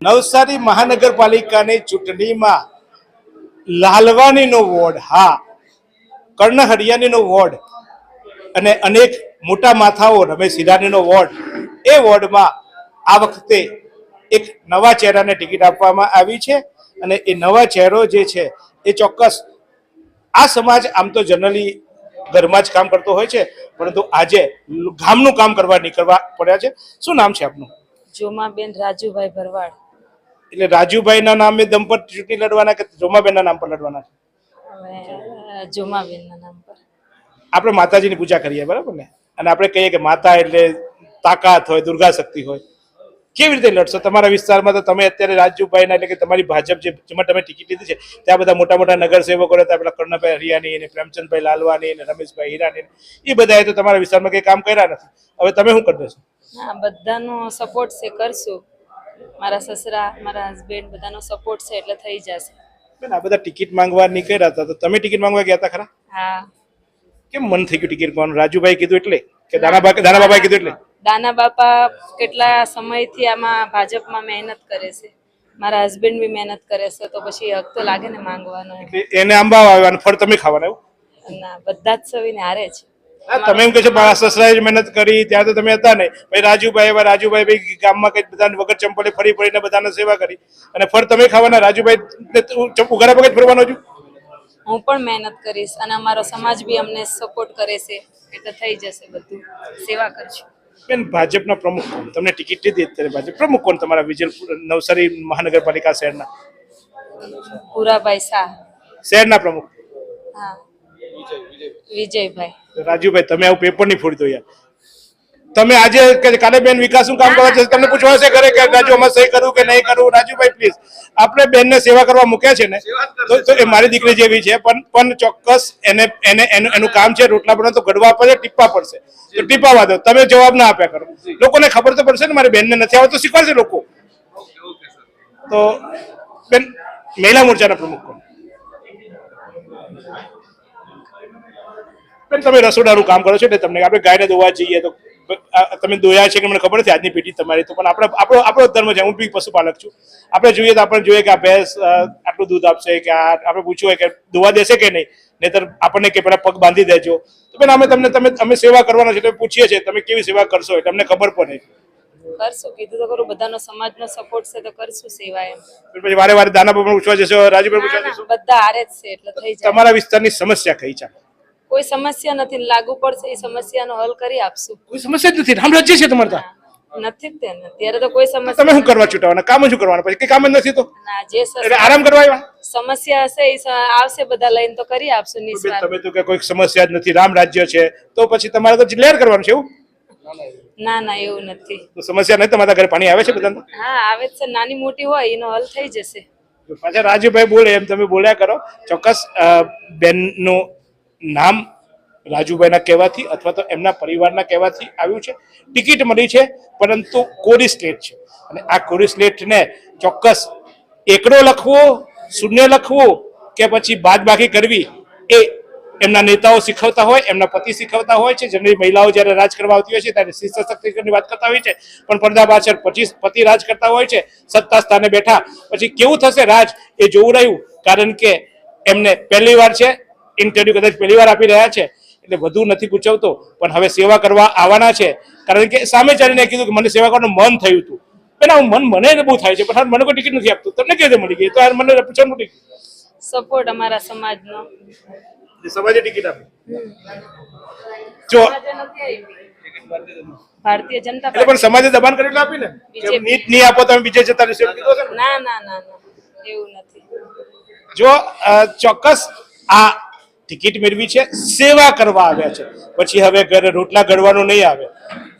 નવસારી મહાનગરપાલિકાની ચૂંટણીમાં લાલવાનીનો વોર્ડ, હા, કર્ણહરિયાણીનો વોર્ડ અને અનેક મોટા માથાઓ રમેશ હિરાણીનો વોર્ડ, એ વોર્ડમાં આ વખતે એક નવા ચહેરાને ટિકિટ આપવામાં આવી છે. અને એ નવા ચહેરો જે છે એ ચોક્કસ આ સમાજ આમ તો જનરલી ઘરમાં જ કામ કરતો હોય છે, પરંતુ આજે ગામનું કામ કરવા નીકળવા પડ્યા છે. શું નામ છે આપનું? જોમાબેન રાજુભાઈ ભરવાડ. એટલે રાજુભાઈના નામે દંપત ચૂંટણી લડવાના કે જોમાબેનના નામ પર લડવાના? હવે જોમાબેનના નામ પર. આપણે માતાજીની પૂજા કરીએ, બરાબર ને? અને આપણે કહીએ કે માતા એટલે તાકાત હોય, દુર્ગા શક્તિ હોય. કેવી રીતે લડશો? તમારા વિસ્તારમાં તો તમે અત્યારે રાજુભાઈના એટલે કે તમારી ભાજપ જેમાં તમે ટિકિટ લીધી છે ત્યાં બધા મોટા મોટા નગરસેવકો હતા, પેલા કર્ણભાઈ હરિયાણી અને પ્રેમચંદભાઈ લાલવાની અને રમેશભાઈ હિરાણી, એ બધાએ તો તમારા વિસ્તારમાં કંઈ કામ કર્યા નથી. હવે તમે શું કરી દેશો? હા, બધાનો સપોર્ટ છે, કરશું. મારા સસરા, મારા હસબન્ડ બધાનો સપોર્ટ છે એટલે થઈ જશે. બેન, આ બધા ટિકિટ માંગવા નીકળ્યા હતા, તો તમે ટિકિટ માંગવા ગયા હતા ખરા? હા. કેમ મન થઈ ગયું ટિકિટ માંગવાનું? રાજુભાઈ કીધું એટલે કે દાના બાબાએ કીધું એટલે? દાના બાપા કેટલા સમયથી આમાં ભાજપમાં મહેનત કરે છે, મારા હસબન્ડ બી મહેનત કરે છે, તો પછી હક તો લાગે ને માંગવાનો. એને આંબા આવ્યા ફળ તમે ખાવાના એવું? ના, બધા જ સવીને હારે છે. તમે એમ કહે છો મારા સસરાએ મહેનત કરી, ત્યાં તો તમે હતા નહીં. ભાઈ રાજુભાઈ ગામમાં કઈ બધા વગર ચંપલે ફરી ફરીને બધાને સેવા કરી અને ફળ તમે ખાવાના. રાજુભાઈ ઉઘાડા પગે ફરવાનો છું. હું પણ મહેનત કરીશ અને અમારો સમાજ બી અમને સપોર્ટ કરે છે એટલે થઈ જશે, બધું સેવા કરશું. બેન, ભાજપના પ્રમુખ કોણ? તમને ટિકિટ લીધી અત્યારે ભાજપ પ્રમુખ કોણ તમારા વિજયપુર નવસારી મહાનગરપાલિકા શહેરના? પુરાભાઈ શાહ. શહેરના પ્રમુખ? હા, વિજયભાઈ. રાજુભાઈ, તમે આવું પેપર નહીં ફોડી દો યાર. તમે આજે કાલે બેન વિકાસનું કામ કરવા છે, તમને પૂછવા છે ઘરે કે રાજુ અમે સહી કરું કે નહીં કરું? રાજુભાઈ પ્લીઝ, આપણે બેનને સેવા કરવા મૂક્યા છે ને, તો એ મારી દીકરી જેવી છે, પણ ચોક્કસ એનું કામ છે રોટલા બનાવ તો ગડવા પડે, ટીપા પડશે તો ટીપાવા દો. તમે જવાબ ના આપ્યા કરો. લોકોને ખબર તો પડશે ને, મારી બેનને નથી આવતું, શીખવાડશે લોકો. તો બેન, મહિલા મોરચાના પ્રમુખ કોણ? બેન, તમે રસોડાનું કામ કરો છો એટલે તમને આપણે ગાયને દોવા જઈએ તો તમે દોયા છે કે મને ખબર નથી આજની પેઢી તમારી, તો પણ આપણો ધર્મ છે. હું બી પશુપાલક છું. આપણે જોઈએ તો આપણે જોઈએ કે આ ભેંસ આટલું દૂધ આપશે કે આપણે પૂછવું હોય કે દોવા દેશે કે નહીં, નહીતર આપણને કે પેલા પગ બાંધી દેજો. તો બેન, અમે સેવા કરવાના છે, તમે પૂછીએ છીએ તમે કેવી સેવા કરશો એટલે અમને ખબર પડે. કરશું, કીધું તો કરું, બધાનો સમાજનો સપોર્ટ છે તો કરશું સેવા. એમ પછી વારે વારે દાના બાબા પૂછવા જશો, રાજુભાઈ પૂછવા જશો? બધા હારે જ છે એટલે થઈ જાય. તમારા વિસ્તારની સમસ્યા કઈ છે? કોઈ સમસ્યા નથી, લાગુ પડશે એ સમસ્યાનો હલ કરી આપશું. કોઈ સમસ્યા જ નથી. રામ રાજ્ય છે તમારે ત્યાં? નથી જ તેને, ત્યારે તો કોઈ સમસ્યા. તમે શું કરવા છૂટાવાના? કામ શું કરવાના? પછી કઈ કામ જ નથી તો ના, જે આરામ કરવા આવ્યા? સમસ્યા હશે એ આવશે, બધા લઈને તો કરી આપશું. નિસ્વાર્થ. તમે તો કે કોઈ સમસ્યા જ નથી, રામ રાજ્ય છે, તો પછી તમારે તો ક્લિયર કરવાનું છે એવું? ના ના, એવું નથી. તો સમસ્યા નહીં? તમારા ઘરે પાણી આવે છે બધાને? હા, આવે છે, નાની મોટી હોય એનો હલ થઈ જશે. પાછા રાજુભાઈ બોલે એમ તમે બોલ્યા કરો. ચોક્કસ બેનનું નામ રાજુભાઈના કહેવાથી અથવા તો એમના પરિવારના કહેવાથી આવ્યું છે. ટિકિટ મળી છે, પરંતુ કોરી સ્લેટ છે અને આ કોરી સ્લેટને ચોક્કસ એકડો લખવો, શૂન્ય લખવું કે પછી બાદબાકી કરવી એ એમના નેતાઓ શીખવતા હોય, એમના પતિ શીખવતા હોય છે. જનરલી મહિલાઓ જ્યારે રાજ કરવા આવતી હોય છે ત્યારે શિસ્ત સશક્તિકરણની વાત કરતા હોય છે, પણ પડદા પાછળ પતિ રાજ કરતા હોય છે, સત્તા સ્થાને બેઠા. પછી કેવું થશે રાજ એ જોવું રહ્યું, કારણ કે એમને પહેલી વાર છે, ઇન્ટરવ્યુ કદાચ પહેલી વાર આપી રહ્યા છે એટલે વધુ નથી પૂછવતો, પણ હવે સેવા કરવા આવવાના છે. કારણ કે સામે ચાલીને કીધું કે મને સેવા કરવાનું મન થયું હતું. પેલા મને બહુ થાય છે, પણ મને કોઈ ટિકિટ નથી આપતું. તમને કેવી રીતે મળી ગઈ? તો મને પૂછવાનું ટિકિટ સપોર્ટ અમારા સમાજનો. સમાજે ટિકિટ આપી જો ભારતીય જનતા એટલે પણ સમાજે દબાણ કરીને આપી ને, નીટ નહીં આપો તમે બીજે જતા રહેશો. ના ના ના, એવું નથી. જો ચોક્કસ આ ટિકિટ મેળવી છે, સેવા કરવા આવ્યા છે. પછી હવે ઘરે રોટલા ઘડવાનું નહીં આવે.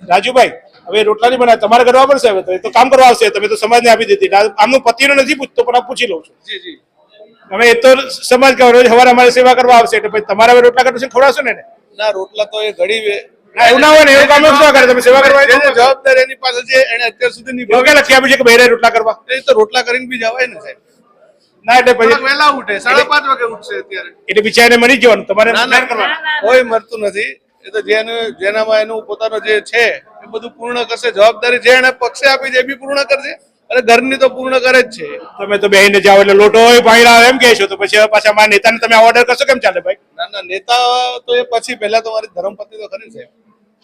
રાજુભાઈ, હવે રોટલા નહીં બનાવે, તમારે ઘડવા પડશે. હવે તો કામ કરવા આવશે. તમે તો સમાજને આપી દીધી. આમનું પતિનો નથી પૂછતો, પણ આ પૂછી લઉં છું. હવે એ તો સમાજ કે રોજ સવારે અમારે સેવા કરવા આવશે એટલે પછી તમારે હવે રોટલા કરશે, ખવડાવશો ને? ના, રોટલા તો એ ઘડી એવું ના હોય ને, એવું કામ શું કરે? તમે સેવા કરવા જવાબદારી એની પાસે છે, એને અત્યાર સુધી લખી આપ્યું છે કે બહેરે રોટલા કરવા. એ તો રોટલા કરીને બી જવાય ને સાહેબ. ના, એટલે પછી વહેલા ઉઠે, 5:30 વાગે ઉઠશે અત્યારે. એટલે બિચારાને મળી જવાનું, તમારે કોઈ મરતું નથી. એ તો જેનામાં એનું પોતાનો જે છે એ બધું પૂર્ણ કરશે. જવાબદારી જે એને પક્ષે આપી છે એ બી પૂર્ણ કરશે અને ઘરની તો પૂર્ણ કરે જ છે. તમે તો બેહીને જાઓ એટલે લોટો હોય પાણી આવે એમ કહેશો તો પછી હવે પાછા મારા નેતાને તમે ઓર્ડર કરશો કેમ ચાલે ભાઈ? ના નેતા તો એ પછી પહેલા તો મારી ધર્મપત્ની તો ખરી સાહેબ.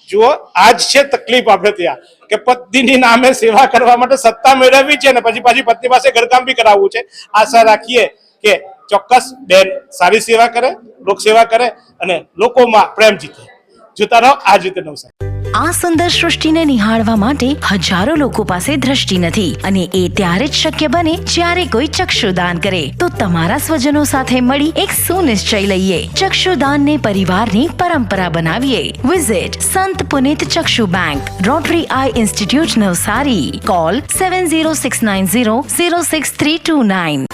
જુઓ આજ છે તકલીફ આપણે ત્યાં કે પત્નીની નામે સેવા કરવા માટે સત્તા મેળવવી છે ને પછી પાછી પત્ની પાસે ઘરકામ બી કરાવવું છે. આશા રાખીએ કે ચોક્કસ બેન સારી સેવા કરે, લોક સેવા કરે અને લોકોમાં પ્રેમ જીતે. જોતા રહો આ જ રીતે નવસારી. આ સુંદર સૃષ્ટિને નિહાળવા માટે હજારો લોકો પાસે દ્રષ્ટિ નથી અને એ ત્યારે જ શક્ય બને જ્યારે કોઈ ચક્ષુદાન કરે. તો તમારા સ્વજનો સાથે મળી એક સુનિશ્ચય લઈએ, ચક્ષુદાનને પરિવારની પરંપરા બનાવીએ. Visit Sant Punit Chakshu bank, Rotary eye institute Navsari. Call 7069006329.